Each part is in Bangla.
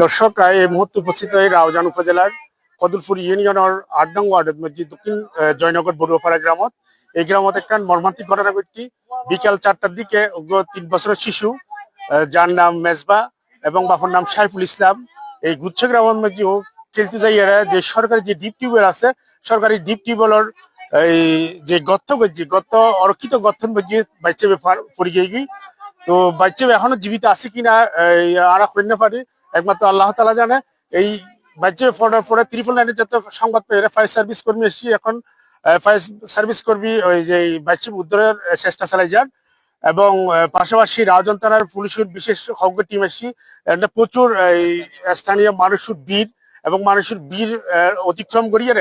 দর্শক, এই মুহূর্তে উপস্থিত হয়ে রাউজান উপজেলার কদুলপুর ইউনিয়নের ৮ নং ওয়ার্ডের মধ্যে দক্ষিণ জয়নগর বড়ুয়াপাড়া গ্রামত। এই গ্রামত একখান মর্মান্তিক ঘটনা ঘটছে। বিকাল ৪টার দিকে ৩ বছরের শিশু, যার নাম মেজবা এবং বাপুর নাম সাইফুল ইসলাম, এই গুচ্ছ গ্রামের মধ্যে খেলতে যাই এরা যে সরকারি যে ডিপ টিউবওয়েল আছে, সরকারি ডিপ টিউবওয়েলের এই যে গর্ত করছি, গর্ত অরক্ষিত গর্ত মধ্যে বাচ্চা পড়ে গিয়ে। তো বাচ্চা এখনো জীবিত আছে কিনা আরা কইতে পারি, একমাত্র আল্লাহ তাআলা জানে। এই বাচ্চা পড়ার পরে ত্রিপল লাইনে যত সংবাদ পেয়ে ফায়ার সার্ভিস কর্মী এসেছি, এখন ফায়ার সার্ভিস কর্মী ওই যে বাচ্চা উদ্ধারের চেষ্টা চালাই যান। এবং পাশাপাশি রাউজান থানার পুলিশের বিশেষ সজ্ঞ টিম এসেছি। প্রচুর স্থানীয় মানুষের ভিড় এবং মানুষের ভিড় অতিক্রম করিয়ে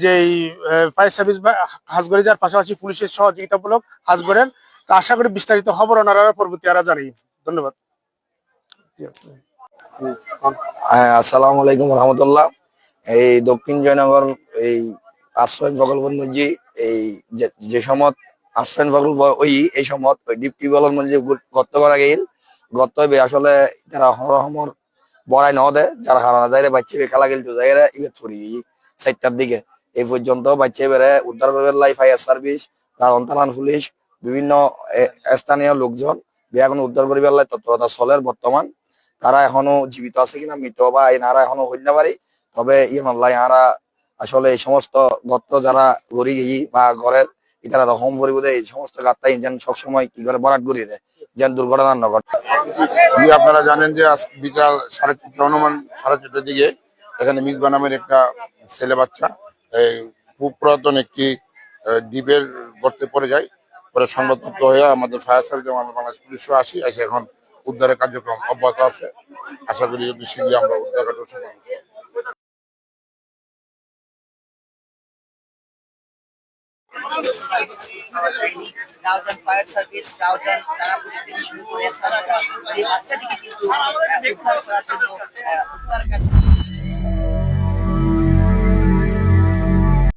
যে ফায়ার সার্ভিস হাজ করে যার পাশাপাশি পুলিশের সহযোগিতামূলক হাজ করেন। তা আশা করি বিস্তারিত খবর ওনারা পরবর্তী আরা জানাই। ধন্যবাদ। আসসালামু আলাইকুম রহমতুল্লাহ। এই দক্ষিণ জয়নগর এই আশ্রয় প্রকল্পের মধ্যে এই যে সময় আশ্রয় প্রকল্প এই সময় ডিপ টিউবওয়েলের মধ্যে গর্ত করা গেল, গর্ত আসলে তারা হরহমর বড়াই ন দেয়, যারা হারানো যায় বাচ্চা খেলা খেলতে যায় এবার ছড়ি ৪টার দিকে। এই পর্যন্ত বাচ্চা এবারে উদ্ধার করবে লাই ফায়ার সার্ভিস, রাউজান থানার পুলিশ, বিভিন্ন স্থানীয় লোকজন এখন উদ্ধার করিবার লাই তৎপরতা চলের। বর্তমান তারা এখনো জীবিত আছে কিনা মৃত বা এনারা এখনো হইতে না পারি। তবে ইহারা আসলে এই সমস্ত গর্ত যারা গড়ি গিয়ে বা ঘরের ইতারা রকম পরিবোধে এই সমস্ত গাত্তা যেন সবসময় কি করে বরাট গড়িয়ে দেয়, যেন দুর্ঘটনা না ঘটে। আপনারা জানেন যে আজ বিকাল ৪:৩০ অনুমান ৪:৩০ দিকে এখানে মিসবা নামের একটা ছেলে বাচ্চা এই খুব পুরাতন একটি দ্বীপের গর্তে পড়ে যায়। পরে সংবাদপত্র হয়ে আমাদের ফায়ার সার্ভিস এবং বাংলাদেশ পুলিশও আসি, এসে এখন উদ্ধারের কার্যক্রম অব্যাহত আছে। আশা করি অতি শীঘ্রই আমরা উদ্ধার কার্যক্রম রাউজান ফায়ার সার্ভিস, রাউজান থানা পুলিশ থেকে শুরু করে বাচ্চাটিকে কিন্তু উদ্ধার করার জন্য